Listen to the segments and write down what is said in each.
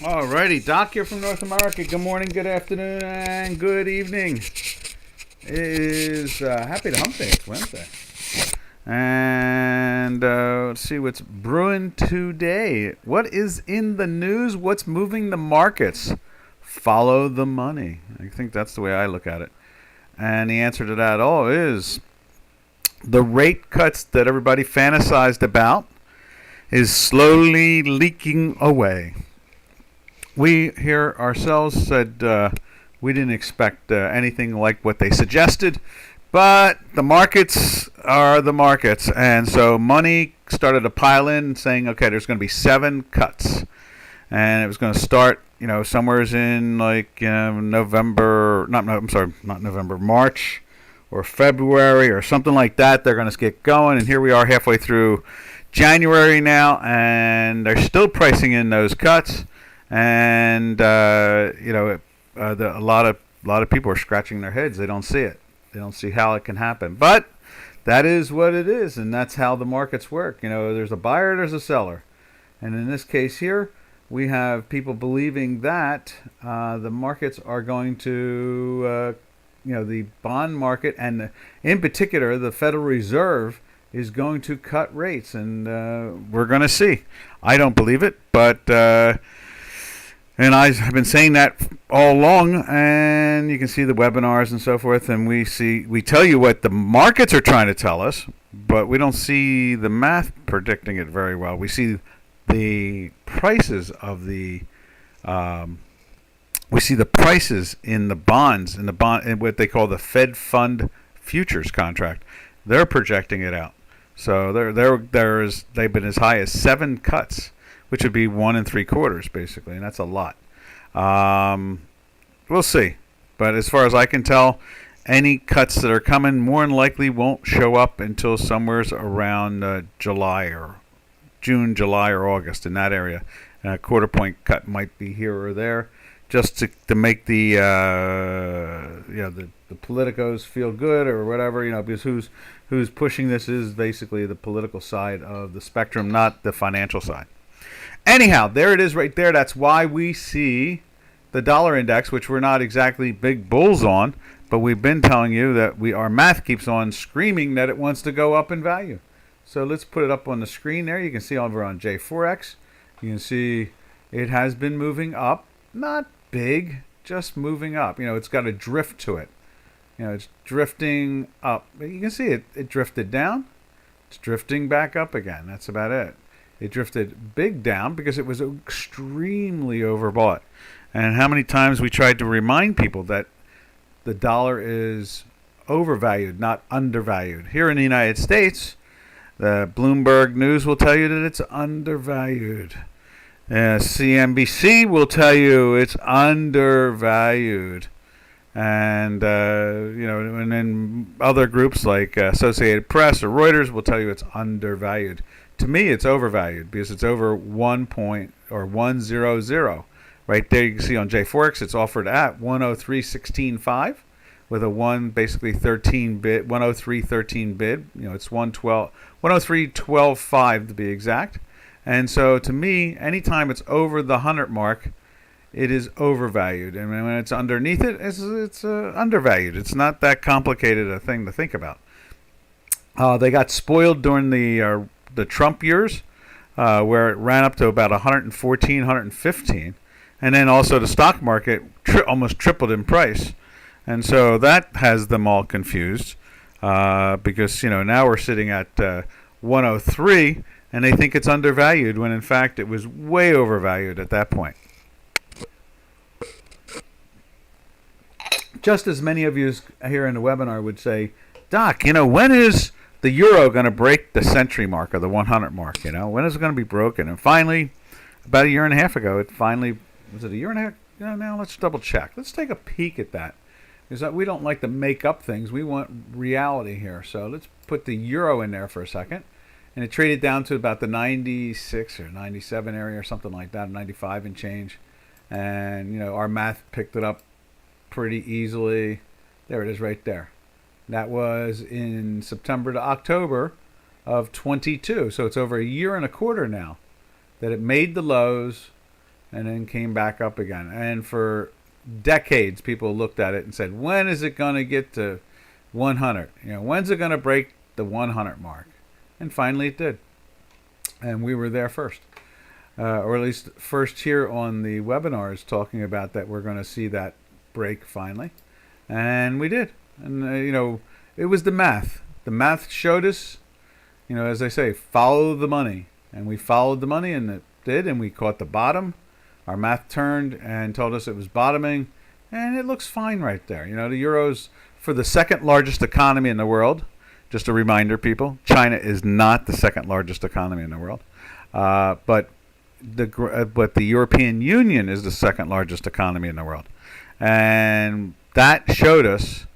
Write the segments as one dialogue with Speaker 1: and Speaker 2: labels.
Speaker 1: Alrighty, Doc here from North America. Good morning, good afternoon, and good evening. It is happy to hump day. It's Wednesday. And let's see what's brewing today. What is in the news? What's moving the markets? Follow the money. I think that's the way I look at it. And the answer to that all is the rate cuts that everybody fantasized about is slowly leaking away. We here ourselves said we didn't expect anything like what they suggested, but the markets are the markets, and so money started to pile in, saying, okay, there's going to be 7 cuts, and it was going to start, somewhere in like November, not November, March or February or something like that. They're going to get going, and here we are halfway through January now, and they're still pricing in those cuts. And a lot of people are scratching their heads. They don't see it. They don't see how it can happen. But that is what it is, and that's how the markets work. There's a buyer, there's a seller, and in this case here, we have people believing that the markets are going to, the bond market and in particular the Federal Reserve is going to cut rates, and we're going to see. I don't believe it, but. And I have been saying that all along, and you can see the webinars and so forth, and we tell you what the markets are trying to tell us, but we don't see the math predicting it very well. We see the prices of we see the prices in the bonds, in what they call the Fed Fund futures contract. They're projecting it out. So they've been as high as 7 cuts, which would be 1 3/4 basically, and that's a lot. We'll see, but as far as I can tell, any cuts that are coming more than likely won't show up until somewhere around July or June, July or August, in that area. A quarter point cut might be here or there, just to make the politicos feel good or whatever, because who's pushing this is basically the political side of the spectrum, not the financial side. Anyhow, there it is right there. That's why we see the dollar index, which we're not exactly big bulls on, but we've been telling you that our math keeps on screaming that it wants to go up in value. So let's put it up on the screen there. You can see over on J4X. You can see it has been moving up. Not big, just moving up. It's got a drift to it. It's drifting up. You can see it drifted down. It's drifting back up again. That's about it. It drifted big down because it was extremely overbought. And how many times we tried to remind people that the dollar is overvalued, not undervalued. Here in the United States, the Bloomberg News will tell you that it's undervalued. CNBC will tell you it's undervalued. And, and then other groups like Associated Press or Reuters will tell you it's undervalued. To me, it's overvalued because it's over 100. Right there, you can see on J4X, it's offered at 103.16.5 with a basically 13 bid, 103.13 bid. It's 103.12.5 to be exact. And so, to me, anytime it's over the 100 mark, it is overvalued, and when it's underneath it, it's undervalued. It's not that complicated a thing to think about. They got spoiled during the Trump years, where it ran up to about 114, 115, and then also the stock market almost tripled in price, and so that has them all confused because now we're sitting at 103, and they think it's undervalued when in fact it was way overvalued at that point. Just as many of you here in the webinar would say, Doc, when is the euro going to break the century mark or the 100 mark? When is it going to be broken? And finally, about a year and a half ago, was it a year and a half? Now let's double check. Let's take a peek at that. Because we don't like to make up things. We want reality here. So let's put the euro in there for a second. And it traded down to about the 96 or 97 area or something like that, 95 and change. And, our math picked it up pretty easily. There it is right there. That was in September to October of 22. So it's over a year and a quarter now that it made the lows and then came back up again. And for decades, people looked at it and said, when is it going to get to 100? When's it going to break the 100 mark? And finally it did. And we were there first. Or at least first here on the webinars talking about that we're going to see that break finally. And we did. And, it was the math. The math showed us, as I say, follow the money. And we followed the money, and it did, and we caught the bottom. Our math turned and told us it was bottoming, and it looks fine right there. The euro's for the second largest economy in the world. Just a reminder, people, China is not the second largest economy in the world. But the European Union is the second largest economy in the world. And that showed us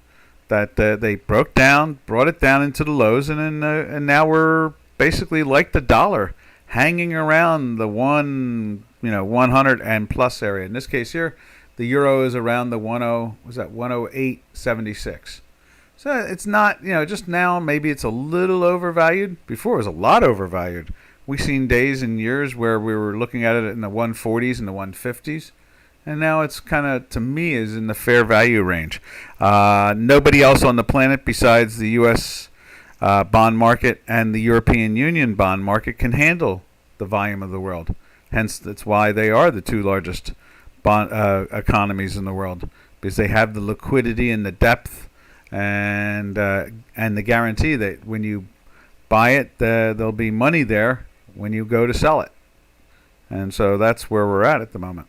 Speaker 1: that they brought it down into the lows, and now we're basically like the dollar, hanging around the 100 and plus area. In this case here, the euro is around the 108.76. So it's not, just now maybe it's a little overvalued. Before it was a lot overvalued. We've seen days and years where we were looking at it in the 140s and the 150s. And now it's kind of, to me, is in the fair value range. Nobody else on the planet besides the U.S. Bond market and the European Union bond market can handle the volume of the world. Hence, that's why they are the two largest bond economies in the world, because they have the liquidity and the depth and the guarantee that when you buy it, there'll be money there when you go to sell it. And so that's where we're at the moment.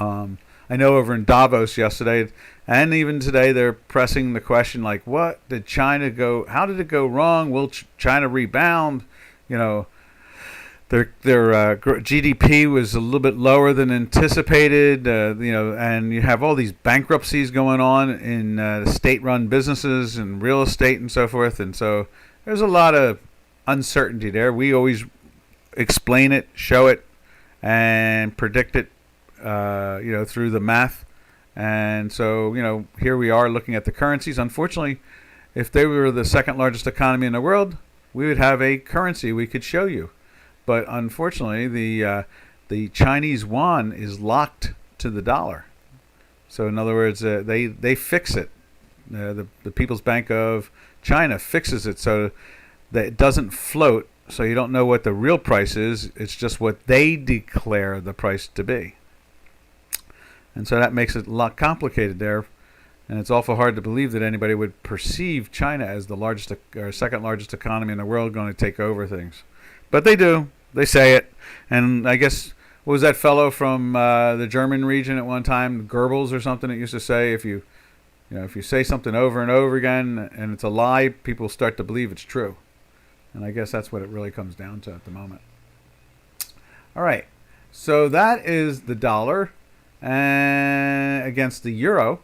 Speaker 1: I know over in Davos yesterday and even today they're pressing the question like, what did China go? How did it go wrong? Will China rebound? Their GDP was a little bit lower than anticipated. And you have all these bankruptcies going on in state-run businesses and real estate and so forth. And so there's a lot of uncertainty there. We always explain it, show it, and predict it. Through the math. And so, here we are looking at the currencies. Unfortunately, if they were the second largest economy in the world, we would have a currency we could show you. But unfortunately, the Chinese yuan is locked to the dollar. So in other words, they fix it. The People's Bank of China fixes it so that it doesn't float, so you don't know what the real price is. It's just what they declare the price to be. And so that makes it a lot complicated there. And it's awful hard to believe that anybody would perceive China as the largest or second largest economy in the world going to take over things. But they do. They say it. And I guess, what was that fellow from the German region at one time, Goebbels or something, that used to say if you say something over and over again and it's a lie, people start to believe it's true. And I guess that's what it really comes down to at the moment. All right. So that is the dollar against the euro,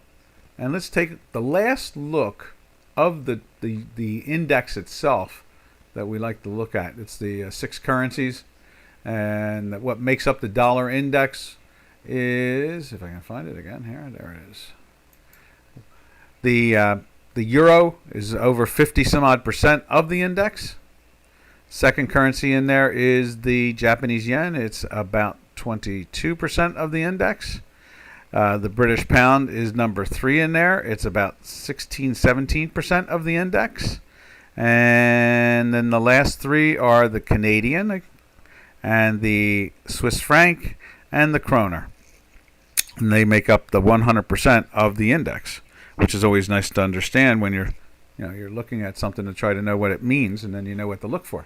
Speaker 1: and let's take the last look of the index itself that we like to look at. It's the 6 currencies, and what makes up the dollar index is, if I can find it again here, there it is. The euro is over 50 some odd percent of the index. Second currency in there is the Japanese yen. It's about 22% of the index. The British pound is number 3 in there. It's about 16-17% of the index. And then the last 3 are the Canadian and the Swiss franc and the kroner. And they make up the 100% of the index, which is always nice to understand when you're looking at something to try to know what it means, and then you know what to look for.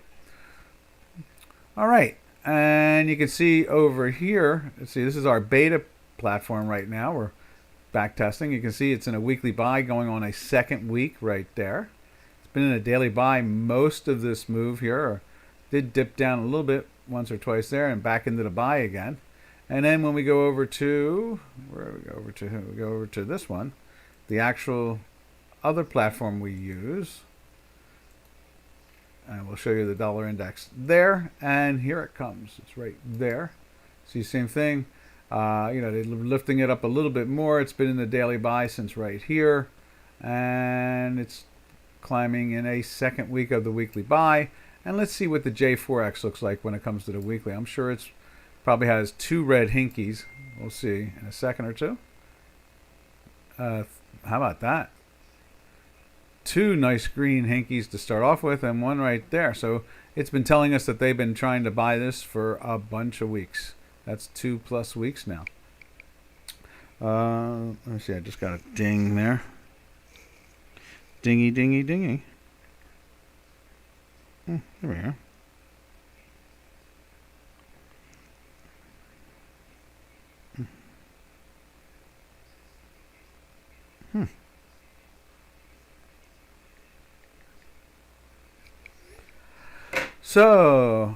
Speaker 1: All right. And you can see over here, let's see, this is our beta platform right now. We're back testing. You can see it's in a weekly buy going on a second week right there. It's been in a daily buy most of this move here. Did dip down a little bit once or twice there and back into the buy again. And then when we go over to, we go over to this one, the actual other platform we use. And we'll show you the dollar index there, and here it comes. It's right there. See, same thing. They're lifting it up a little bit more. It's been in the daily buy since right here, and it's climbing in a second week of the weekly buy. And let's see what the J4X looks like when it comes to the weekly. I'm sure it's Probably has two red hinkies. We'll see in a second or two. How about that? Two nice green hinkies to start off with, and one right there. So it's been telling us that they've been trying to buy this for a bunch of weeks. That's 2+ weeks now. Let's see, I just got a ding there. Dingy, dingy, dingy. Here we are. So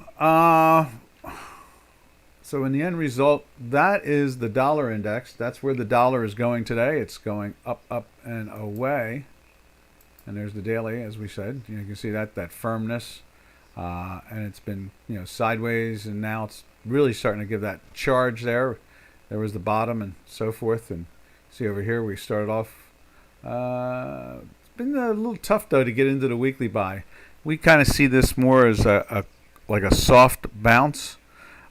Speaker 1: in the end result, that is the dollar index. That's where the dollar is going today. It's going up, up, and away. And there's the daily, as we said. You can see that firmness, and it's been sideways, and now it's really starting to give that charge there. There was the bottom and so forth, and see over here we started off. It's been a little tough though to get into the weekly buy. We kind of see this more as like a soft bounce.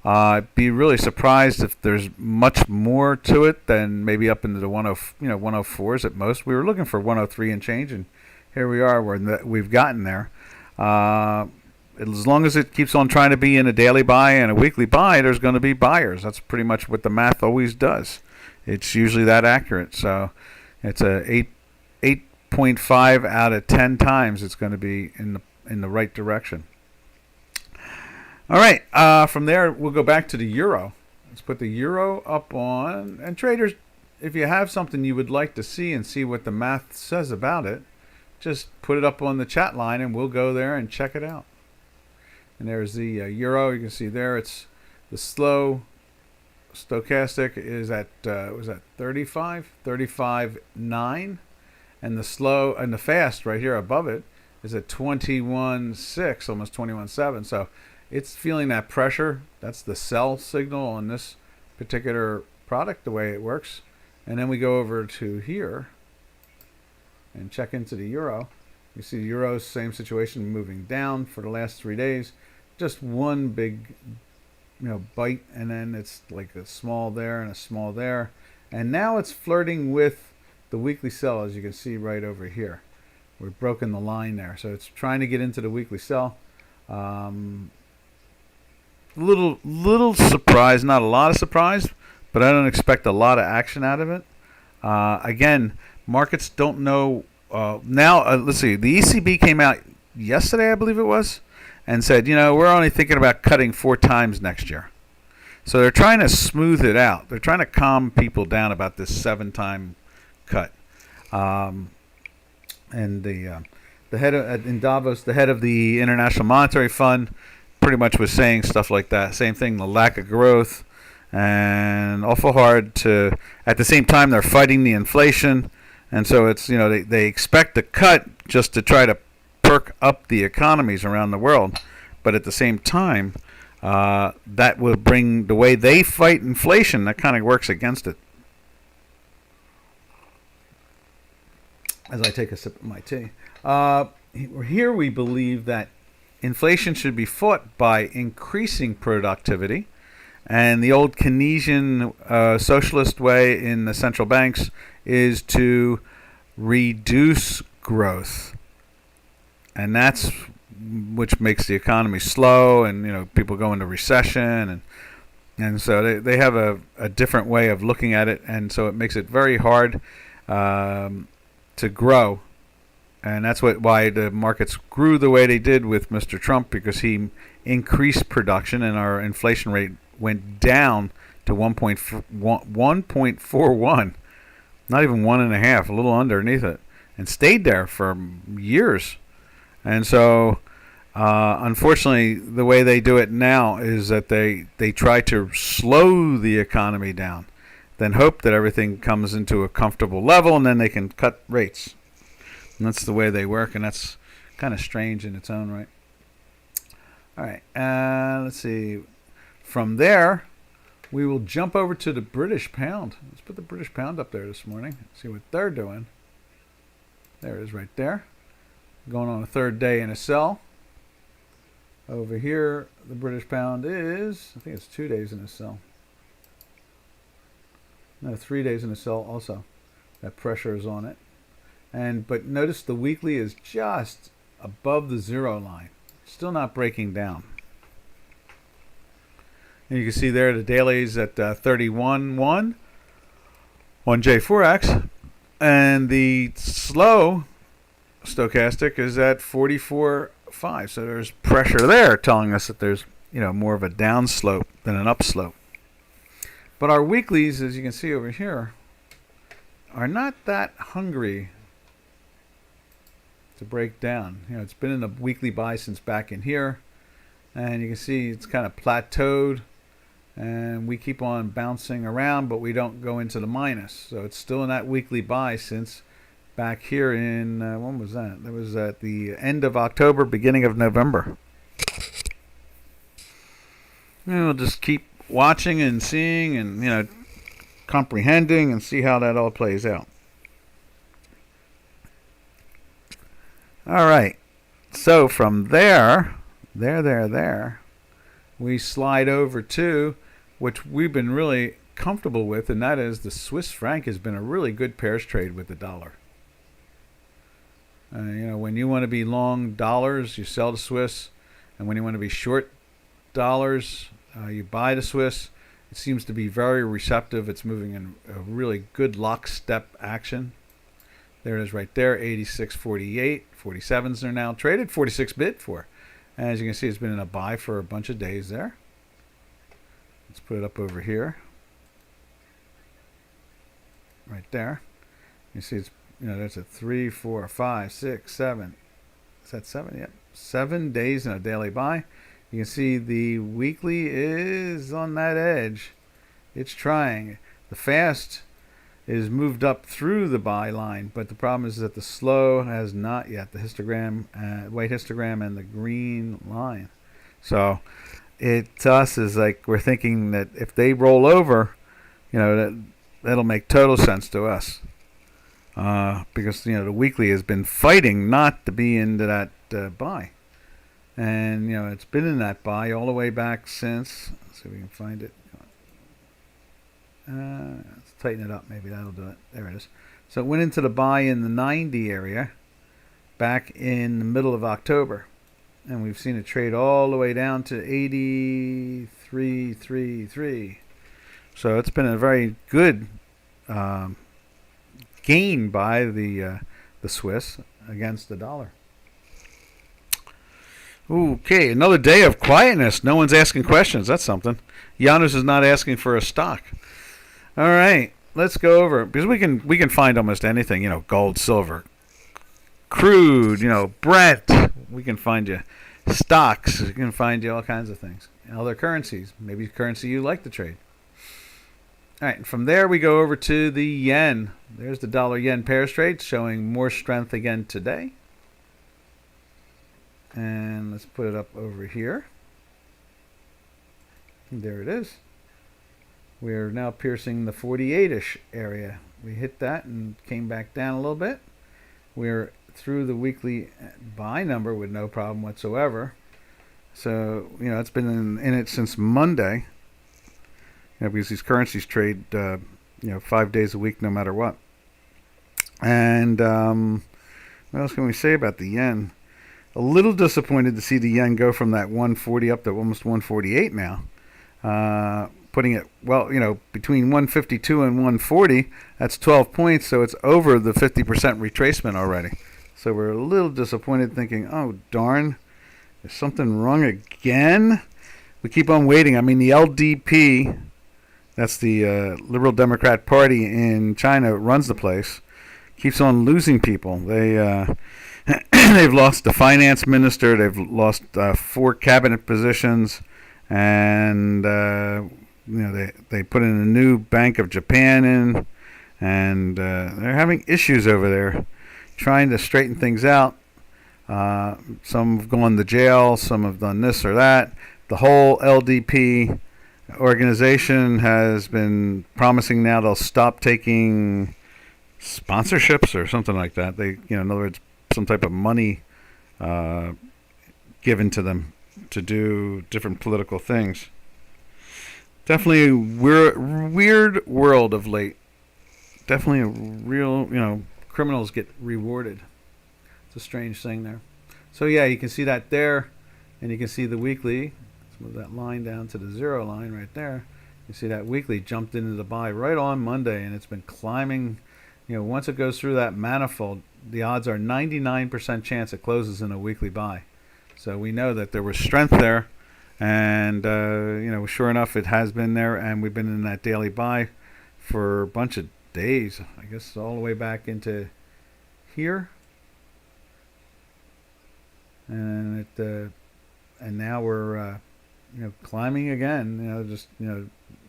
Speaker 1: I'd be really surprised if there's much more to it than maybe up into the 104s at most. We were looking for 103 and change, and here we are. We've gotten there. As long as it keeps on trying to be in a daily buy and a weekly buy, there's going to be buyers. That's pretty much what the math always does. It's usually that accurate. So it's a 8.5 out of 10 times it's going to be in the right direction. All right, from there we'll go back to the euro. Let's put the euro up on, and traders, if you have something you would like to see and see what the math says about it, just put it up on the chat line and we'll go there and check it out. And there's the euro. You can see there it's the slow stochastic is at was that 35.9, and the slow and the fast right here above it is at 21.6, almost 21.7. So it's feeling that pressure. That's the sell signal on this particular product, the way it works. And then we go over to here and check into the euro. You see the euro's same situation, moving down for the last 3 days. Just one big bite, and then it's like a small there and a small there. And now it's flirting with the weekly sell, as you can see right over here. We've broken the line there. So it's trying to get into the weekly sell. Little surprise, not a lot of surprise, but I don't expect a lot of action out of it. Again, markets don't know. Now, let's see. The ECB came out yesterday, I believe it was, and said, we're only thinking about cutting 4 times next year. So they're trying to smooth it out. They're trying to calm people down about this 7-time cut. And the head in Davos, the head of the International Monetary Fund, pretty much was saying stuff like that. Same thing, the lack of growth, and awful hard to. At the same time, they're fighting the inflation, and so it's they expect a cut just to try to perk up the economies around the world, but at the same time, that will bring the way they fight inflation. That kind of works against it. As I take a sip of my tea, here we believe that inflation should be fought by increasing productivity, and the old Keynesian socialist way in the central banks is to reduce growth, and that's which makes the economy slow, and people go into recession, and so they have a different way of looking at it, and so it makes it very hard to grow. And that's why the markets grew the way they did with Mr. Trump, because he increased production and our inflation rate went down to 1.41, not even 1.5, a little underneath it, and stayed there for years. And so, unfortunately, the way they do it now is that they try to slow the economy down, then hope that everything comes into a comfortable level, and then they can cut rates. And that's the way they work, and that's kind of strange in its own right. All right, let's see. From there, we will jump over to the British pound. Let's put the British pound up there this morning. See what they're doing. There it is right there. Going on a third day in a sell. Over here, the British pound is, I think it's 2 days in a sell. No, 3 days in a sell also. That pressure is on it. But notice the weekly is just above the zero line. Still not breaking down. And you can see there the daily's at 31.1 on J4X. And the slow stochastic is at 44.5. So there's pressure there telling us that there's more of a down slope than an up slope. But our weeklies, as you can see over here, are not that hungry to break down. It's been in a weekly buy since back in here, and you can see it's kind of plateaued, and we keep on bouncing around, but we don't go into the minus. So it's still in that weekly buy since back here in when was that? That was at the end of October, beginning of November. And we'll just keep watching and seeing and comprehending and see how that all plays out. All right. So from there, we slide over to which we've been really comfortable with, and that is the Swiss franc has been a really good pairs trade with the dollar. When you want to be long dollars, you sell the Swiss, and when you want to be short dollars, you buy the Swiss. It seems to be very receptive. It's moving in a really good lockstep action. There it is right there, 86.48. 47s are now traded, 46 bid for. And as you can see, it's been in a buy for a bunch of days there. Let's put it up over here. Right there. You see it's, there's a 3, 4, 5, 6, 7. Is that 7? Yep. 7 days in a daily buy. You can see the weekly is on that edge. It's trying. The fast is moved up through the buy line, but the problem is that the slow has not yet. The histogram, white histogram, and the green line. So it to us is like we're thinking that if they roll over, that'll make total sense to us, because the weekly has been fighting not to be into that buy, and it's been in that buy all the way back since. Let's see if we can find it. Let's tighten it up. Maybe that'll do it. There it is. So it went into the buy in the 90 area back in the middle of October. And we've seen it trade all the way down to 83.33. So it's been a very good gain by the Swiss against the dollar. Okay, another day of quietness. No one's asking questions. That's something. Janus is not asking for a stock. All right, let's go over, because we can find almost anything, gold, silver, crude, Brent. We can find you stocks. We can find you all kinds of things. Other currencies, maybe currency you like to trade. All right, and from there we go over to the yen. There's the dollar-yen pairs trade showing more strength again today. And let's put it up over here. There it is. We're now piercing the 48-ish area. We hit that and came back down a little bit. We're through the weekly buy number with no problem whatsoever. So, it's been in it since Monday. Because these currencies trade, 5 days a week no matter what. And what else can we say about the yen? A little disappointed to see the yen go from that 140 up to almost 148 now. Putting it, between 152 and 140, that's 12 points, so it's over the 50% retracement already. So we're a little disappointed, thinking, oh, darn, is something wrong again? We keep on waiting. I mean, the LDP, that's the Liberal Democrat Party in China, runs the place, keeps on losing people. They've lost the finance minister, they've lost 4 cabinet positions, and they put in a new Bank of Japan in, and they're having issues over there trying to straighten things out. Some have gone to jail, some have done this or that. The whole LDP organization has been promising now they'll stop taking sponsorships or something like that. They, in other words, some type of money given to them to do different political things. Definitely a weird world of late. Definitely a real, criminals get rewarded. It's a strange thing there. So yeah, you can see that there, and you can see the weekly. Let's move that line down to the 0 line right there. You see that weekly jumped into the buy right on Monday, and it's been climbing. Once it goes through that manifold, the odds are 99% chance it closes in a weekly buy. So we know that there was strength there, and sure enough, it has been there, and we've been in that daily buy for a bunch of days. I guess all the way back into here, and and now we're climbing again. Just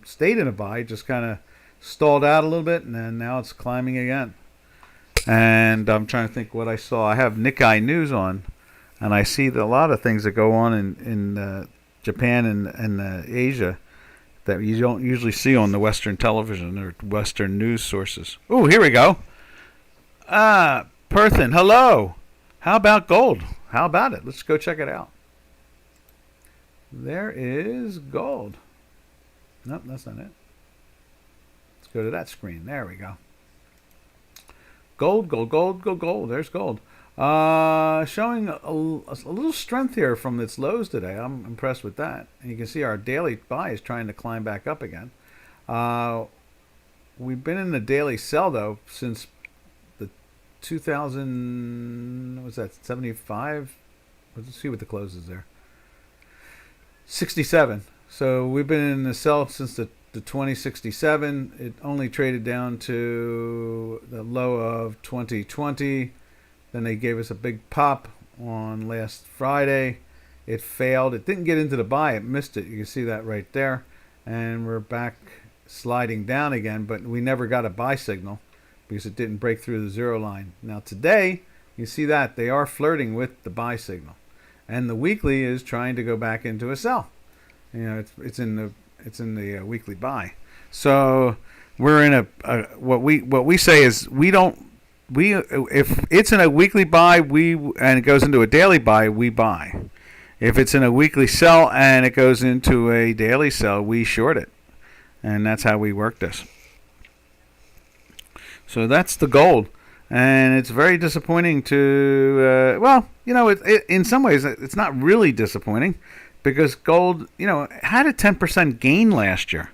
Speaker 1: stayed in a buy, just kind of stalled out a little bit, and then now it's climbing again. And I'm trying to think what I saw. I have Nikkei News on, and I see a lot of things that go on in Japan and Asia that you don't usually see on the Western television or Western news sources. Oh, here we go. Perthan, hello. How about gold? How about it? Let's go check it out. There is gold. Nope, that's not it. Let's go to that screen. There we go. Gold, gold, gold, gold, gold. There's gold. Showing a little strength here from its lows today. I'm impressed with that. And you can see our daily buy is trying to climb back up again. We've been in the daily sell, though, since the 2000, what was that, 75? Let's see what the close is there. 67. So we've been in the sell since the 2067. It only traded down to the low of 2020. Then they gave us a big pop on last Friday. It failed. It didn't get into the buy. It missed it. You can see that right there. And we're back sliding down again, but we never got a buy signal because it didn't break through the 0 line. Now today, you see that they are flirting with the buy signal. And the weekly is trying to go back into a sell. It's in the weekly buy. So we're in what we say is if it's in a weekly buy and it goes into a daily buy, we buy. If it's in a weekly sell and it goes into a daily sell, we short it. And that's how we work this. So that's the gold. And it's very disappointing to, in some ways, it's not really disappointing because gold, had a 10% gain last year.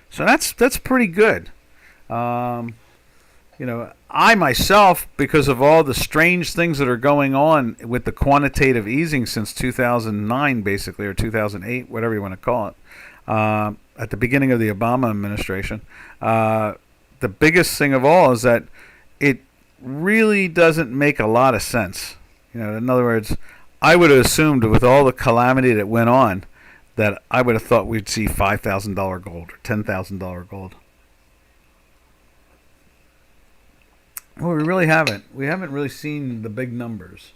Speaker 1: So that's pretty good. I myself, because of all the strange things that are going on with the quantitative easing since 2009, basically, or 2008, whatever you want to call it, at the beginning of the Obama administration, the biggest thing of all is that it really doesn't make a lot of sense. In other words, I would have assumed with all the calamity that went on that I would have thought we'd see $5,000 gold or $10,000 gold. Well, we really haven't. We haven't really seen the big numbers.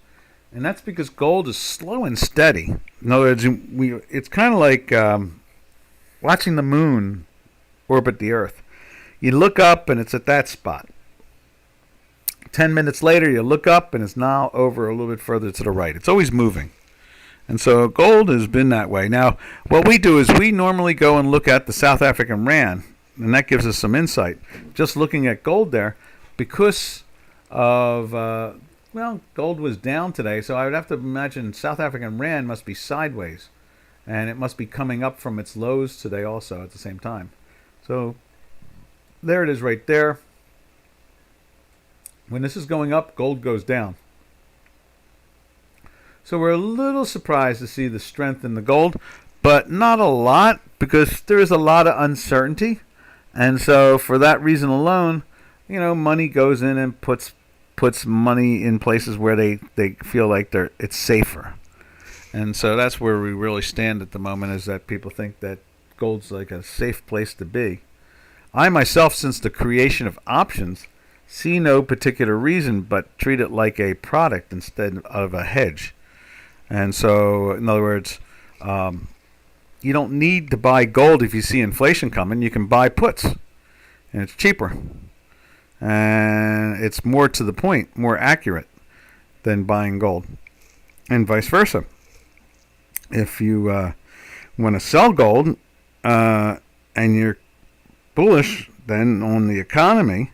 Speaker 1: And that's because gold is slow and steady. In other words, it's kind of like watching the moon orbit the Earth. You look up and it's at that spot. 10 minutes later, you look up and it's now over a little bit further to the right. It's always moving. And so gold has been that way. Now, what we do is we normally go and look at the South African rand, and that gives us some insight. Just looking at gold there, because of, gold was down today, so I would have to imagine South African rand must be sideways, and it must be coming up from its lows today also at the same time. So there it is right there. When this is going up, gold goes down. So we're a little surprised to see the strength in the gold, but not a lot because there is a lot of uncertainty. And so for that reason alone, money goes in and puts money in places where they feel like it's safer. And so that's where we really stand at the moment, is that people think that gold's like a safe place to be. I myself, since the creation of options, see no particular reason but treat it like a product instead of a hedge. And so, in other words, you don't need to buy gold if you see inflation coming. You can buy puts, and it's cheaper. And it's more to the point, more accurate than buying gold, and vice versa. If you want to sell gold and you're bullish then on the economy,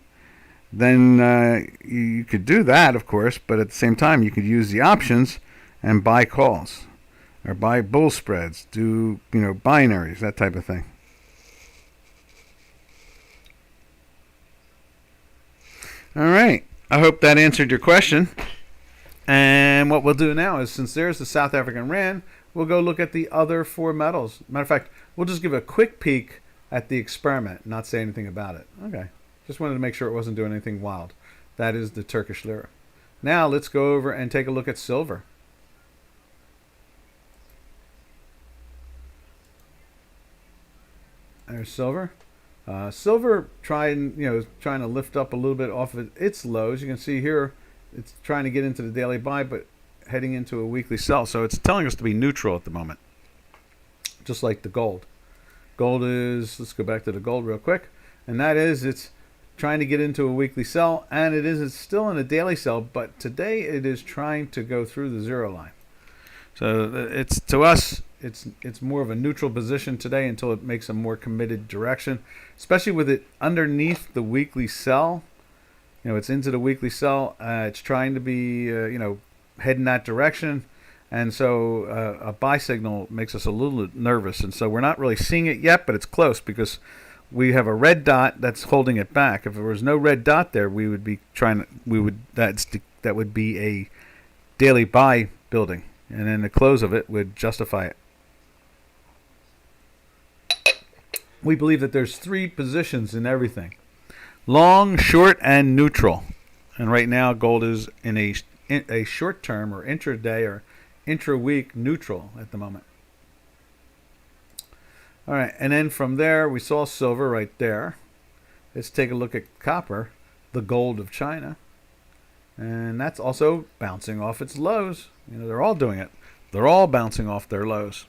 Speaker 1: then you could do that, of course, but at the same time, you could use the options and buy calls or buy bull spreads, do binaries, that type of thing. All right. I hope that answered your question. And what we'll do now is, since there's the South African Rand, we'll go look at the other four metals. Matter of fact, we'll just give a quick peek at the experiment, not say anything about it. Okay. Just wanted to make sure it wasn't doing anything wild. That is the Turkish lira. Now let's go over and take a look at silver. There's silver. Silver trying to lift up a little bit off of its lows. You can see here it's trying to get into the daily buy, but heading into a weekly sell. So it's telling us to be neutral at the moment, just like the gold. Gold is, let's go back to the gold real quick, and that is it's trying to get into a weekly sell, and it's still in a daily sell, but today it is trying to go through the zero line. So it's, to us, it's more of a neutral position today until it makes a more committed direction, especially with it underneath the weekly sell. It's into the weekly sell. It's trying to be heading that direction, and so a buy signal makes us a little nervous, and so we're not really seeing it yet, but it's close because we have a red dot that's holding it back. If there was no red dot there, we would be that would be a daily buy building, and then the close of it would justify it. We believe that there's three positions in everything: long, short, and neutral. And right now, gold is in a short term or intraday or intra-week neutral at the moment. All right, and then from there, we saw silver right there. Let's take a look at copper, the gold of China. And that's also bouncing off its lows. They're all doing it. They're all bouncing off their lows.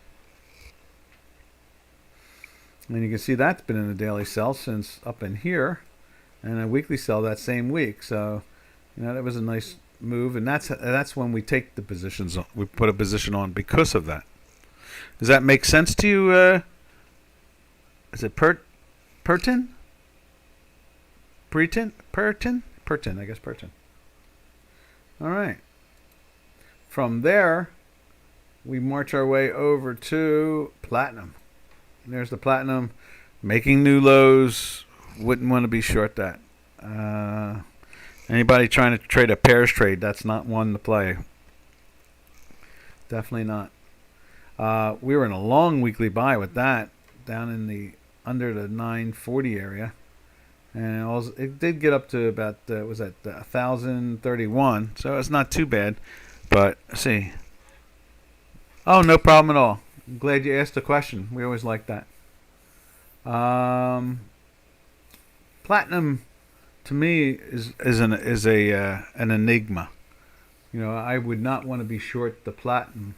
Speaker 1: And you can see that's been in a daily sell since up in here, and a weekly sell that same week. So, that was a nice move, and that's when we take the positions. We put a position on because of that. Does that make sense to you? Is it Pertin? Pertin, I guess Pertin. All right. From there, we march our way over to platinum. There's the platinum making new lows. Wouldn't want to be short that. Anybody trying to trade a pairs trade, that's not one to play. Definitely not. We were in a long weekly buy with that down in the under the 940 area, and it did get up to about 1,031, so it's not too bad. But let's see. Oh, no problem at all. I'm glad you asked the question. We always like that. Platinum, to me, is an enigma. I would not want to be short the platinum.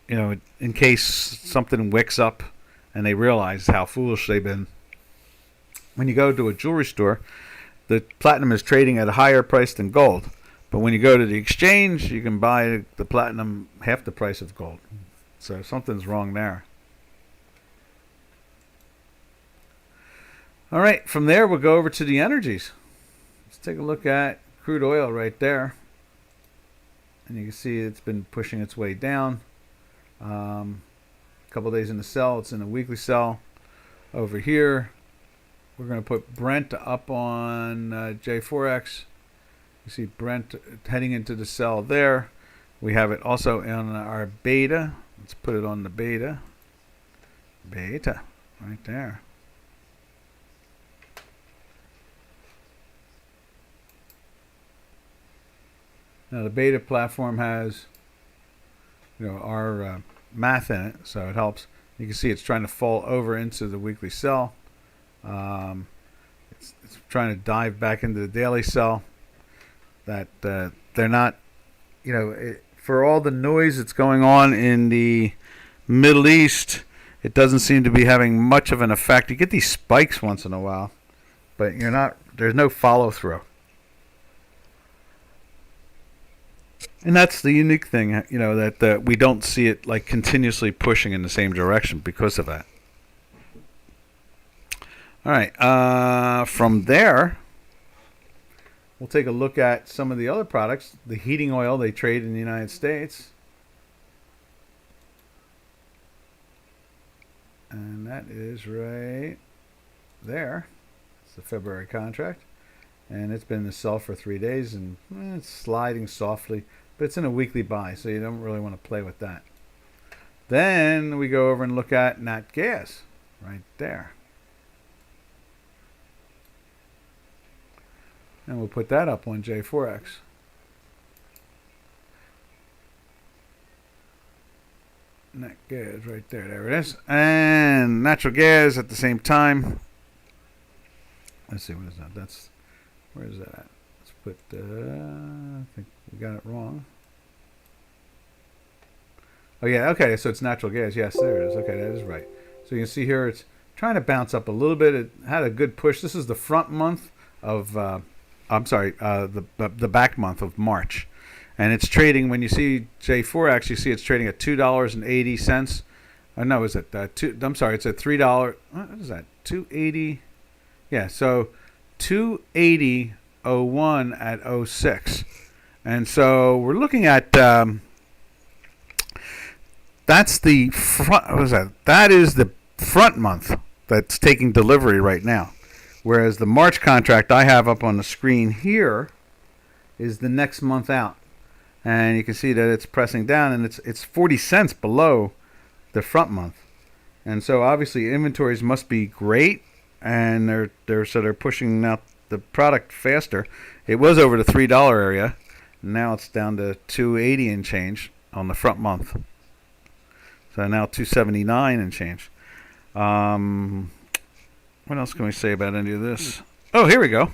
Speaker 1: In case something wicks up and they realize how foolish they've been. When you go to a jewelry store, the platinum is trading at a higher price than gold. But when you go to the exchange, you can buy the platinum half the price of gold. So something's wrong there. All right, from there we'll go over to the energies. Let's take a look at crude oil right there. And you can see it's been pushing its way down. A couple days in the sell. It's in a weekly sell. Over here, we're going to put Brent up on J4X. You see Brent heading into the sell there. We have it also on our beta. Let's put it on the beta. Beta, right there. Now the beta platform has, our math in it, so it helps. You can see it's trying to fall over into the weekly sell. It's trying to dive back into the daily sell. That they're not, for all the noise that's going on in the Middle East, it doesn't seem to be having much of an effect. You get these spikes once in a while, but there's no follow through. And that's the unique thing, that we don't see it like continuously pushing in the same direction because of that. All right. From there, we'll take a look at some of the other products. The heating oil they trade in the United States. And that is right there. It's the February contract. And it's been in the sell for 3 days, and it's sliding softly. But it's in a weekly buy, so you don't really want to play with that. Then we go over and look at nat gas right there. And we'll put that up on J4X. Nat gas right there. There it is. And natural gas at the same time. Let's see, what is that? Where is that at? Let's put, I think we got it wrong. Oh, yeah, okay, so it's natural gas. Yes, there it is. Okay, that is right. So you can see here it's trying to bounce up a little bit. It had a good push. This is the front month of, the back month of March. And it's trading, when you see J4X, you see it's trading at $2.80. No, is it I'm sorry, it's at $3. What is that? 280. Yeah, so 280.01 at 06. And so we're looking at that's the front. What is that? That is the front month that's taking delivery right now. Whereas the March contract I have up on the screen here is the next month out. And you can see that it's pressing down, and it's 40 cents below the front month. And so obviously inventories must be great, and they're pushing out the product faster. It was over the $3 area. Now it's down to $2.80 and change on the front month. So now $2.79 and change. What else can we say about any of this? Oh, here we go.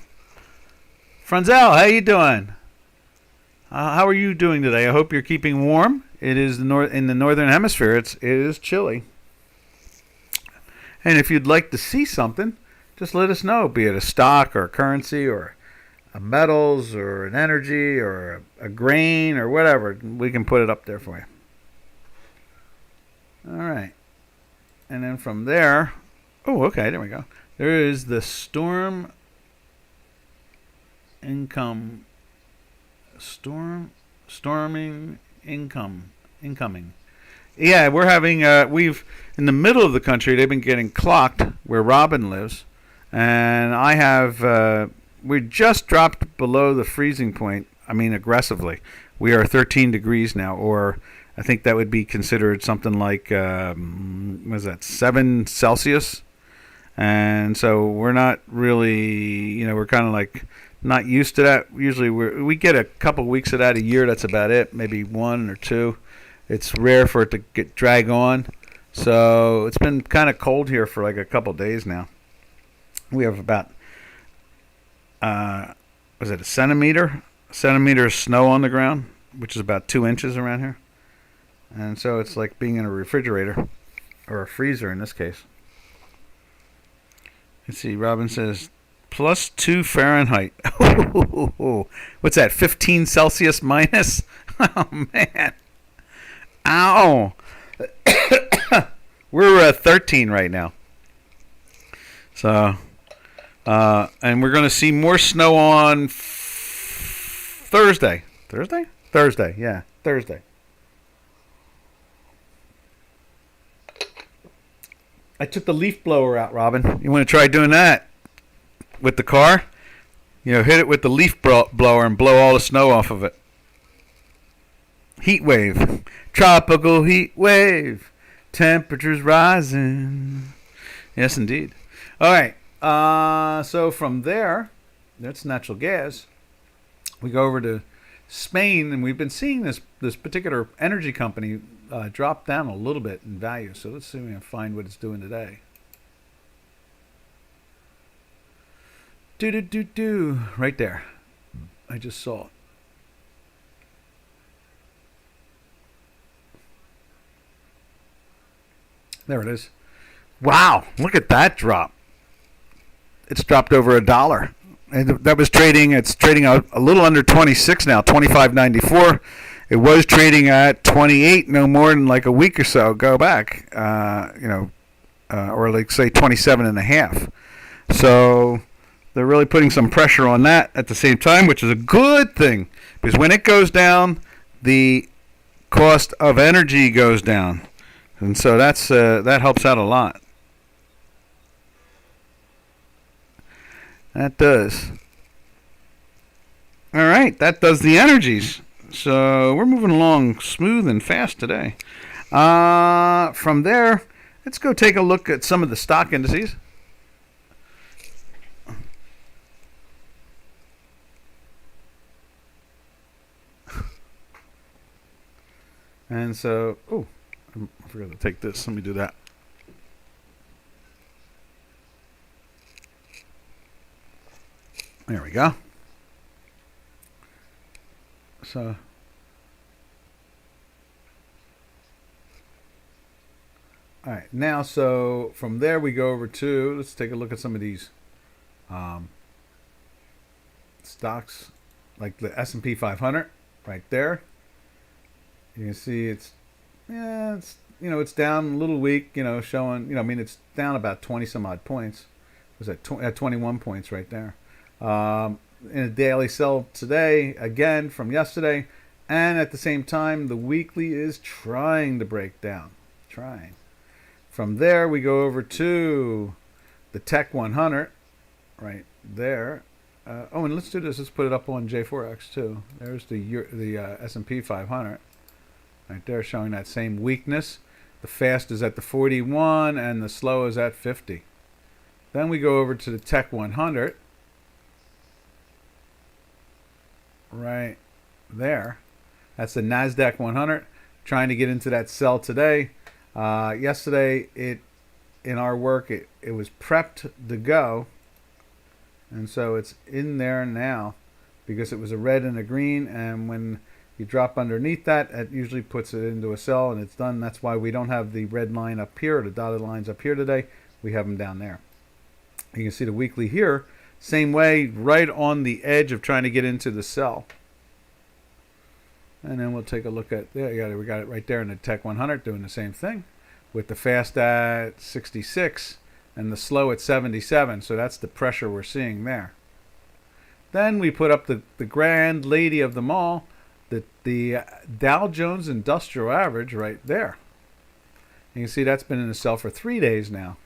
Speaker 1: Franzel, how you doing? How are you doing today? I hope you're keeping warm. It is in the northern hemisphere. It is chilly. And if you'd like to see something, just let us know. Be it a stock or a currency or a metals or an energy or a grain or whatever. We can put it up there for you. All right. And then from there, oh, okay, there we go. There is the storming incoming. Yeah, we're having we've in the middle of the country. They've been getting clocked where Robin lives, and I have we just dropped below the freezing point. I mean, aggressively. We are 13 degrees now, or I think that would be considered something like what is that, 7 Celsius? And so we're not really, we're kind of like not used to that. Usually we get a couple weeks of that a year. That's about it. Maybe 1 or 2. It's rare for it to drag on. So it's been kind of cold here for like a couple days now. We have about, was it a centimeter? A centimeter of snow on the ground, which is about 2 inches around here. And so it's like being in a refrigerator, or a freezer in this case. Let's see, Robin says, +2 Fahrenheit. What's that, 15 Celsius minus? Oh, man. Ow. We're 13 right now. So, and we're going to see more snow on Thursday. Thursday? Thursday, yeah, Thursday. I took the leaf blower out, Robin. You want to try doing that with the car? Hit it with the leaf blower and blow all the snow off of it. Heat wave. Tropical heat wave. Temperatures rising. Yes, indeed. All right. So from there, that's natural gas. We go over to Spain, and we've been seeing this particular energy company drop down a little bit in value. So let's see if we can find what it's doing today. Right there. I just saw it. There it is. Wow, look at that drop. It's dropped over $1. And that was trading, it's trading a little under 26 now, 25.94. It was trading at 28 no more than like a week or so go back, or like say 27 and a half. So they're really putting some pressure on that at the same time, which is a good thing because when it goes down, the cost of energy goes down, and so that helps out a lot. That does. All right, that does the energies. So we're moving along smooth and fast today. From there, let's go take a look at some of the stock indices. And so, I forgot to take this. Let me do that. There we go. So, all right. Now, so from there we go over to, let's take a look at some of these stocks, like the S&P 500 right there. You can see it's down a little weak, showing, it's down about 20 some odd points. It was at 21 points right there. In a daily sell today, again from yesterday, and at the same time, the weekly is trying to break down. From there, we go over to the Tech 100 right there. And let's do this. Let's put it up on J4X too. There's the S&P 500. Right there, showing that same weakness. The fast is at the 41 and the slow is at 50. Then we go over to the Tech 100. Right there. That's the NASDAQ 100. Trying to get into that sell today. Yesterday, in our work, it was prepped to go. And so it's in there now because it was a red and a green. And when you drop underneath that, it usually puts it into a sell and it's done. That's why we don't have the red line up here, the dotted lines up here today. We have them down there. You can see the weekly here. Same way, right on the edge of trying to get into the sell. And then we'll take a look at, we got it right there in the Tech 100 doing the same thing with the fast at 66 and the slow at 77. So that's the pressure we're seeing there. Then we put up the grand lady of them all, the Dow Jones Industrial Average right there. You can see that's been in the sell for 3 days now.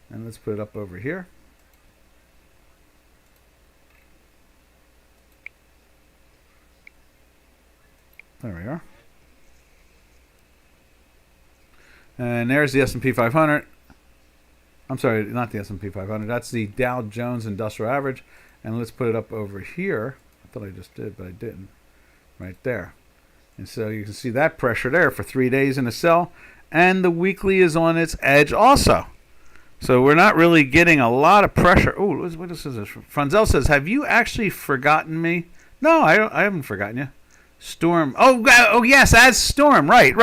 Speaker 1: And let's put it up over here. There we are. And there's the S&P 500. I'm sorry, not the S&P 500. That's the Dow Jones Industrial Average. And let's put it up over here. I thought I just did, but I didn't. Right there. And so you can see that pressure there for 3 days in a sell. And the weekly is on its edge also. So we're not really getting a lot of pressure. Oh, what is this? Franzel says, have you actually forgotten me? No, I haven't forgotten you. Storm. Oh yes, as Storm. Right.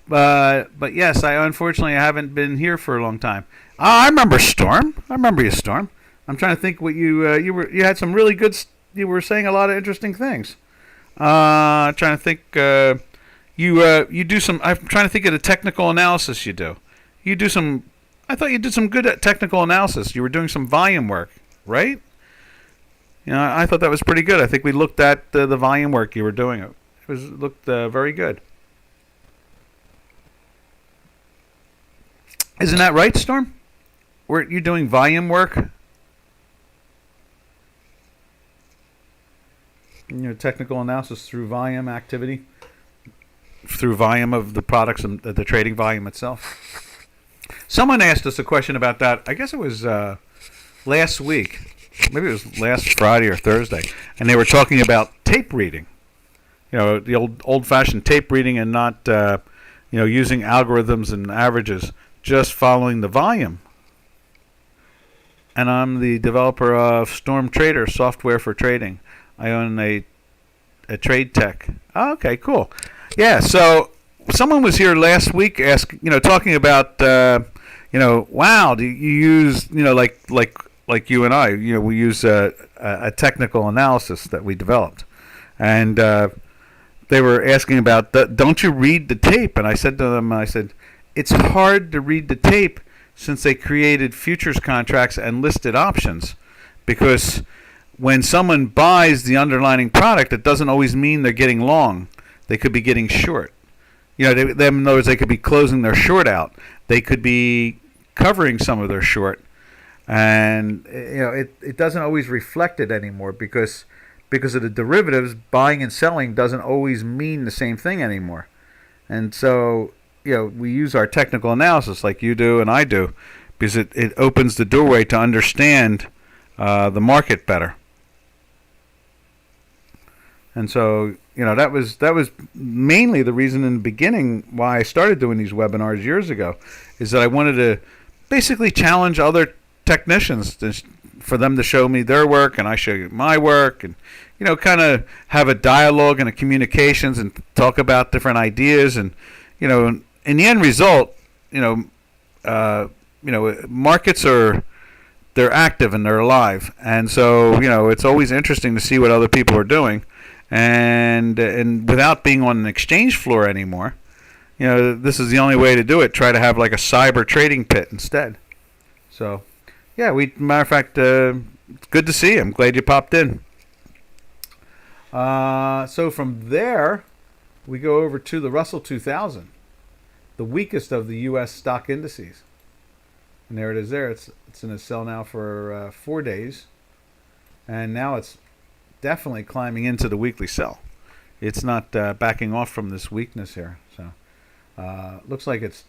Speaker 1: But yes, I haven't been here for a long time. I remember Storm. I remember you, Storm. I'm trying to think what you had some really good. You were saying a lot of interesting things. Trying to think. You do some. I'm trying to think of the technical analysis you do. You do some. I thought you did some good technical analysis. You were doing some volume work, right? I thought that was pretty good. I think we looked at the volume work you were doing. It looked very good. Isn't that right, Storm? Were you doing volume work? Technical analysis through volume activity, through volume of the products and the trading volume itself. Someone asked us a question about that. I guess it was last week. Maybe it was last Friday or Thursday, and they were talking about tape reading. The old-fashioned tape reading, and not using algorithms and averages, just following the volume. And I'm the developer of Storm Trader software for trading. I own a trade tech. Oh, okay, cool. Yeah, so someone was here last week talking about wow, do you use like you and I, we use a technical analysis that we developed, and they were asking about, don't you read the tape? And I said to them, I said, it's hard to read the tape since they created futures contracts and listed options, because when someone buys the underlying product, it doesn't always mean they're getting long. They could be getting short. You know, in other words, they could be closing their short out. They could be covering some of their short, and you know, it doesn't always reflect it anymore because of the derivatives. Buying and selling doesn't always mean the same thing anymore, and so you know, we use our technical analysis like you do and I do, because it opens the doorway to understand the market better. And so, you know, that was mainly the reason in the beginning why I started doing these webinars years ago, is that I wanted to basically challenge other technicians for them to show me their work and I show you my work, and you know, kind of have a dialogue and a communications and talk about different ideas. And you know, in the end result, markets they're active and they're alive, and so you know, it's always interesting to see what other people are doing. And without being on an exchange floor anymore, you know, this is the only way to do it. Try to have like a cyber trading pit instead. So, yeah, matter of fact, it's good to see you. I'm glad you popped in. So from there, we go over to the Russell 2000, the weakest of the U.S. stock indices. And there it is there. It's in a sell now for 4 days. And now it's definitely climbing into the weekly sell. It's not backing off from this weakness here. So looks like it's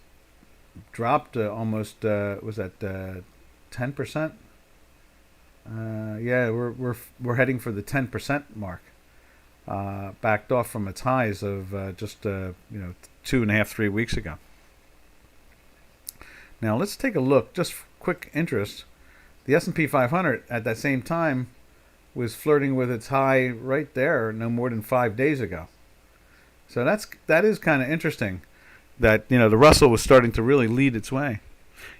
Speaker 1: dropped almost, was that 10%? Yeah, we're heading for the 10% mark. Backed off from its highs of just 2.5, 3 weeks ago. Now let's take a look, just quick interest. The S&P 500 at that same time was flirting with its high right there no more than 5 days ago. So that is kind of interesting that, you know, the Russell was starting to really lead its way.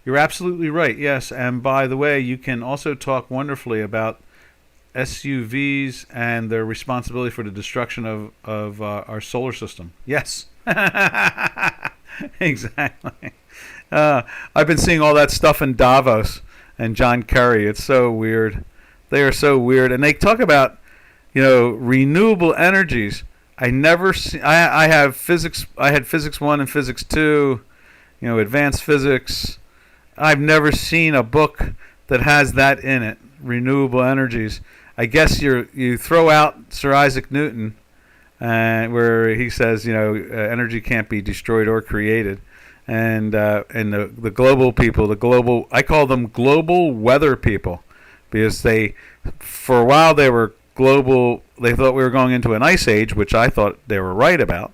Speaker 1: You're absolutely right, yes. And by the way, you can also talk wonderfully about SUVs and their responsibility for the destruction of our solar system. Yes. Exactly. I've been seeing all that stuff in Davos and John Kerry. It's so weird. They are so weird, and they talk about, you know, renewable energies. I never see. I have physics. I had physics 1 and physics 2, you know, advanced physics. I've never seen a book that has that in it. Renewable energies. I guess you throw out Sir Isaac Newton, where he says, you know, energy can't be destroyed or created. And the global people, I call them global weather people, because for a while they were global. They thought we were going into an ice age, which I thought they were right about,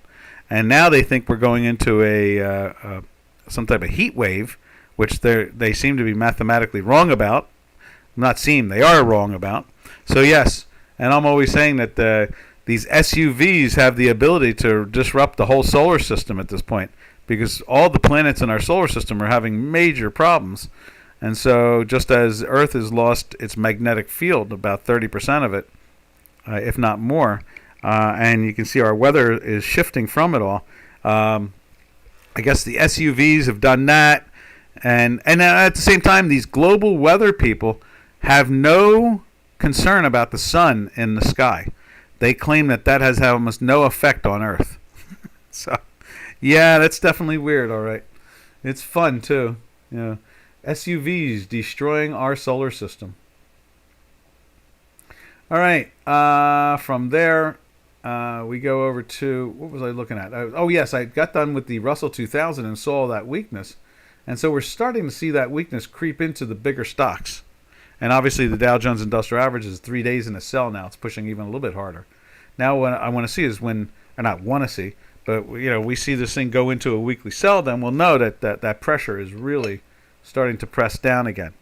Speaker 1: and now they think we're going into some type of heat wave, which they seem to be mathematically wrong about. They are wrong about. So yes, and I'm always saying that these SUVs have the ability to disrupt the whole solar system at this point, because all the planets in our solar system are having major problems. And so just as Earth has lost its magnetic field, about 30% of it, if not more, and you can see our weather is shifting from it all, I guess the SUVs have done that. And at the same time, these global weather people have no concern about the sun in the sky. They claim that has almost no effect on Earth. So, yeah, that's definitely weird, all right. It's fun, too. You know, SUVs destroying our solar system. All right, from there, we go over to, what was I looking at? Oh, yes, I got done with the Russell 2000 and saw that weakness. And so we're starting to see that weakness creep into the bigger stocks. And obviously the Dow Jones Industrial Average is 3 days in a sell now. It's pushing even a little bit harder. Now what I want to see is or not want to see, but you know, we see this thing go into a weekly sell, then we'll know that pressure is really starting to press down again.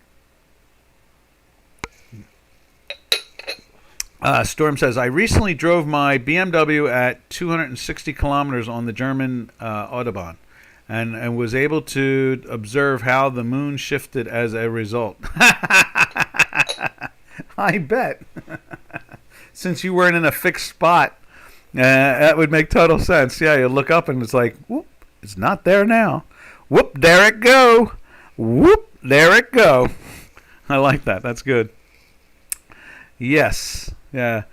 Speaker 1: Storm says, I recently drove my BMW at 260 kilometers on the German Autobahn and was able to observe how the moon shifted as a result. I bet. Since you weren't in a fixed spot, That would make total sense. Yeah, you look up and it's like, whoop, it's not there now. Whoop, there it go. Whoop, there it go. I like that. That's good. Yes. Yeah.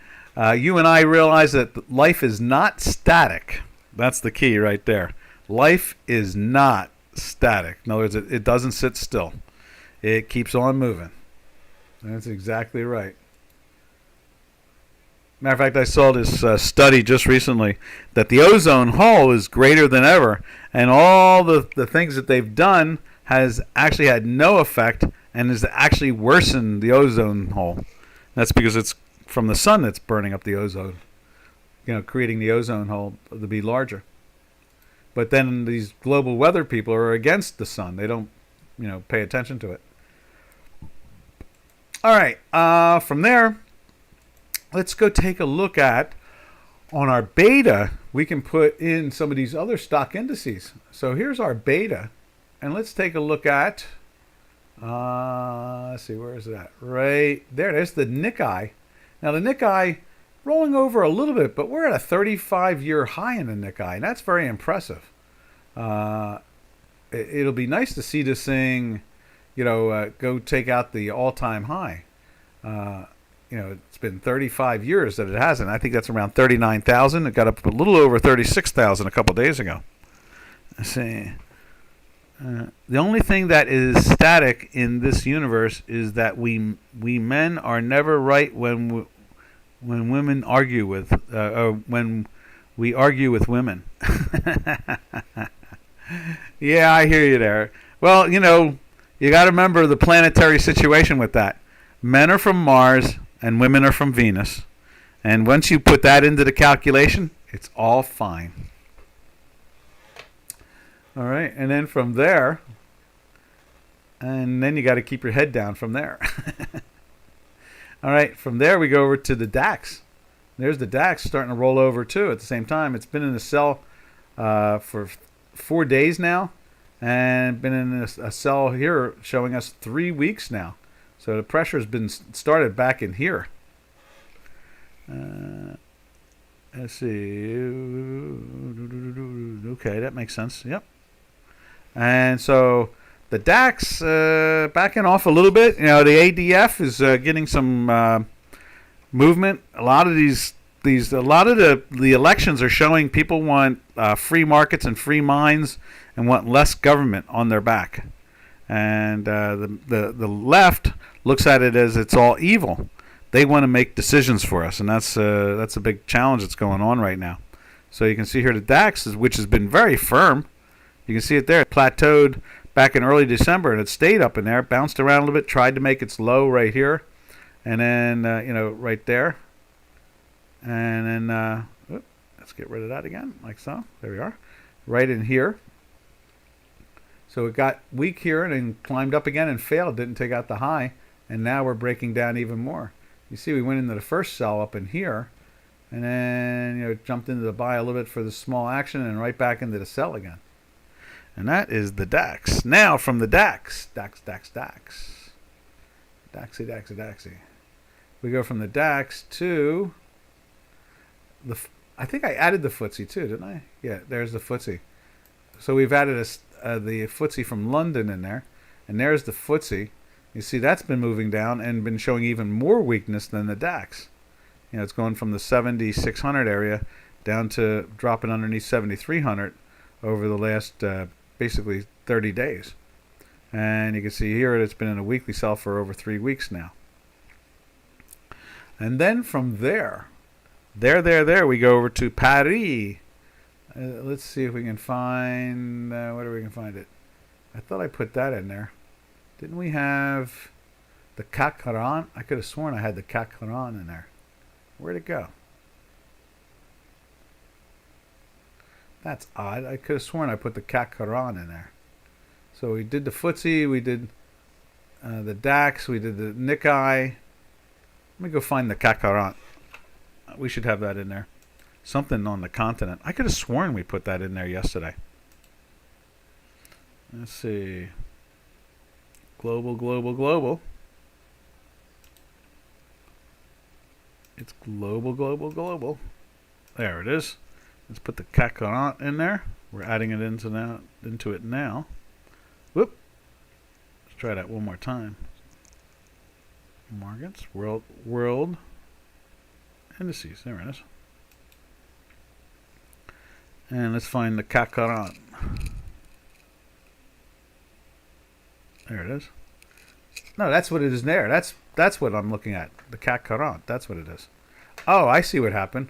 Speaker 1: You and I realize that life is not static. That's the key right there. Life is not static. In other words, it doesn't sit still. It keeps on moving. That's exactly right. Matter of fact, I saw this study just recently that the ozone hole is greater than ever, and all the things that they've done has actually had no effect and has actually worsened the ozone hole. That's because it's from the sun that's burning up the ozone, creating the ozone hole to be larger. But then these global weather people are against the sun. They don't, pay attention to it. All right, from there, let's go take a look at, on our beta, we can put in some of these other stock indices. So here's our beta, and let's take a look at, let's see, where is that? Right there, there's the Nikkei. Now the Nikkei rolling over a little bit, but we're at a 35-year high in the Nikkei, and that's very impressive. It'll be nice to see this thing, go take out the all-time high. It's been 35 years that it hasn't. I think that's around 39,000. It got up a little over 36,000 a couple days ago. Let's see. The only thing that is static in this universe is that we men are never right when women argue with, when we argue with women. Yeah, I hear you there. Well, you got to remember the planetary situation with that. Men are from Mars and women are from Venus. And once you put that into the calculation, it's all fine. All right, and then from there, and then you got to keep your head down from there. All right, from there we go over to the DAX. There's the DAX starting to roll over too at the same time. It's been in a sell for 4 days now, and been in a sell here showing us 3 weeks now. So the pressure has been started back in here. Let's see. Okay, that makes sense. Yep. And so the DAX backing off a little bit. The ADF is getting some movement. A lot of the elections are showing people want free markets and free minds and want less government on their back. And the left looks at it as it's all evil. They want to make decisions for us, and that's a big challenge that's going on right now. So you can see here the DAX, which has been very firm. You can see it there. It plateaued back in early December, and it stayed up in there, bounced around a little bit, tried to make its low right here, and then right there, and then let's get rid of that again, like so. There we are, right in here. So it got weak here and then climbed up again and failed, didn't take out the high, and now we're breaking down even more. You see we went into the first sell up in here, and then jumped into the buy a little bit for the small action and right back into the sell again. And that is the DAX. Now from the DAX, DAXy. We go from the DAX to I think I added the FTSE too, didn't I? Yeah, there's the FTSE. So we've added the FTSE from London in there, and there's the FTSE. You see that's been moving down and been showing even more weakness than the DAX. It's going from the 7,600 area down to dropping underneath 7,300 over the last basically 30 days. And you can see here it's been in a weekly sell for over 3 weeks now. And then from there, we go over to Paris. Let's see if we can find, where we can find it. I thought I put that in there. Didn't we have the CAC 40? I could have sworn I had the CAC 40 in there. Where'd it go? That's odd. I could have sworn I put the CAC 40 in there. So we did the FTSE, we did the DAX, we did the Nikkei. Let me go find the CAC 40. We should have that in there. Something on the continent. I could have sworn we put that in there yesterday. Let's see. Global. It's global. There it is. Let's put the CAC Courant in there. We're adding it into it now. Whoop. Let's try that one more time. Markets, world indices. There it is. And let's find the CAC Courant. There it is. No, that's what it is there. That's what I'm looking at. The CAC Courant. That's what it is. Oh, I see what happened.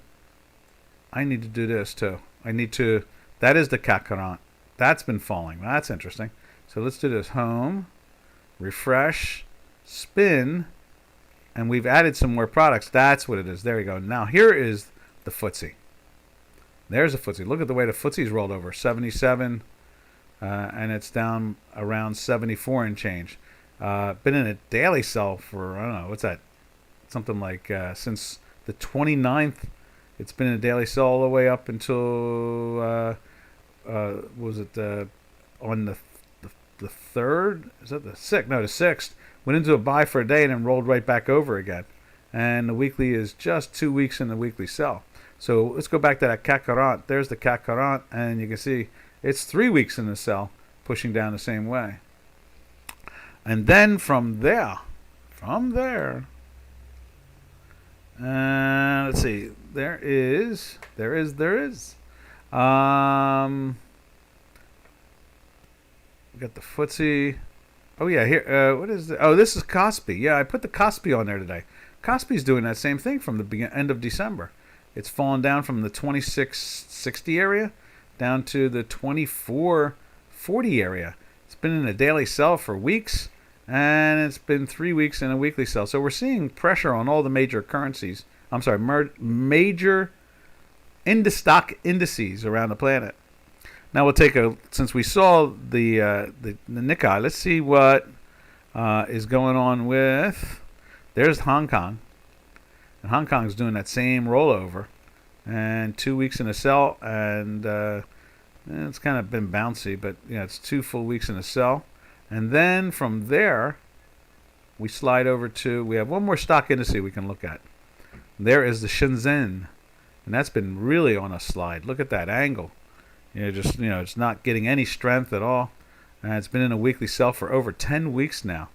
Speaker 1: I need to do this too. That is the CAC Courant. That's been falling. That's interesting. So let's do this. Home, refresh, spin, and we've added some more products. That's what it is. There you go. Now here is the FTSE. There's the FTSE. Look at the way the FTSE's rolled over. 77, and it's down around 74 and change. Been in a daily sell for, I don't know, what's that? Something like since the 29th. It's been in a daily sell all the way up until, was it on the 3rd? Is that the 6th? No, the 6th. Went into a buy for a day and then rolled right back over again. And the weekly is just 2 weeks in the weekly sell. So let's go back to that CAC Courant. There's the CAC Courant, and you can see it's 3 weeks in the sell, pushing down the same way. And then from there, let's see, there is. We got the FTSE. Oh yeah, here. What is it? Oh, this is Kospi. Yeah, I put the Kospi on there today. Kospi's doing that same thing from the end of December. It's fallen down from the 2660 area down to the 2440 area. It's been in a daily sell for weeks, and it's been 3 weeks in a weekly sell. So we're seeing pressure on all the major currencies. I'm sorry, major stock indices around the planet. Now we'll take since we saw the Nikkei, let's see what is going on with. There's Hong Kong. And Hong Kong's doing that same rollover, and 2 weeks in a sell, and it's kind of been bouncy, but it's 2 full weeks in a sell. And then from there, we slide over to, we have one more stock index we can look at. There is the Shenzhen, and that's been really on a slide. Look at that angle. It's not getting any strength at all, and it's been in a weekly sell for over 10 weeks now.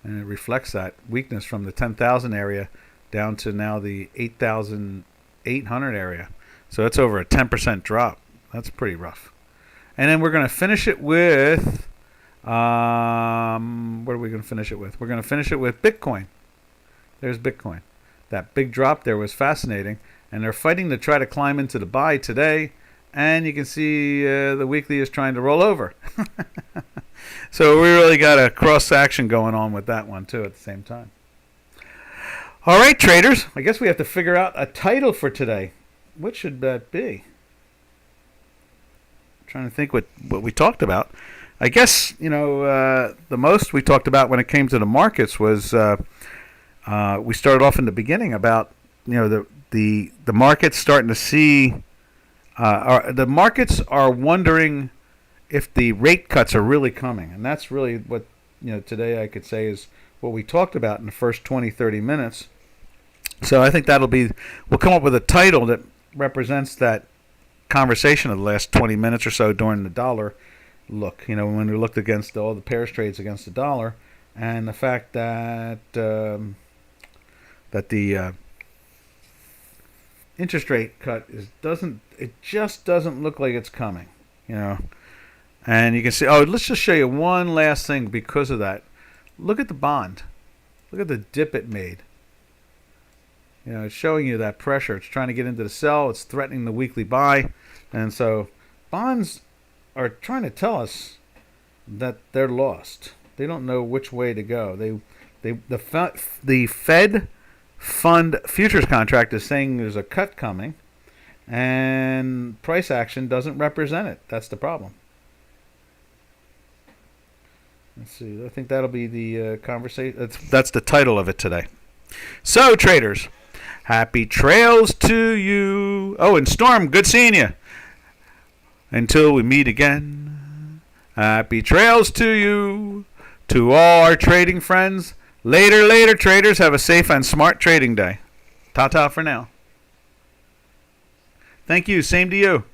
Speaker 1: And it reflects that weakness from the 10,000 area down to now the 8,800 area. So that's over a 10% drop. That's pretty rough. And then we're going to finish it with, what are we going to finish it with? We're going to finish it with Bitcoin. There's Bitcoin. That big drop there was fascinating. And they're fighting to try to climb into the buy today. And you can see the weekly is trying to roll over. So we really got a cross action going on with that one too at the same time. All right, traders. I guess we have to figure out a title for today. What should that be? I'm trying to think what we talked about. I guess the most we talked about when it came to the markets was we started off in the beginning about the markets starting to see the markets are wondering if the rate cuts are really coming. And that's really what today I could say is what we talked about in the first 20-30 minutes. So I think we'll come up with a title that represents that conversation of the last 20 minutes or so during the dollar look. When we looked against all the pairs trades against the dollar, and the fact that the interest rate cut just doesn't look like it's coming. And you can see, let's just show you one last thing because of that. Look at the bond. Look at the dip it made. It's showing you that pressure. It's trying to get into the sell. It's threatening the weekly buy. And so bonds are trying to tell us that they're lost. They don't know which way to go. The Fed fund futures contract is saying there's a cut coming, and price action doesn't represent it. That's the problem. Let's see. I think that'll be the conversation. That's the title of it today. So, traders, happy trails to you. Oh, and Storm, good seeing you. Until we meet again, happy trails to you. To all our trading friends, later, traders. Have a safe and smart trading day. Ta-ta for now. Thank you. Same to you.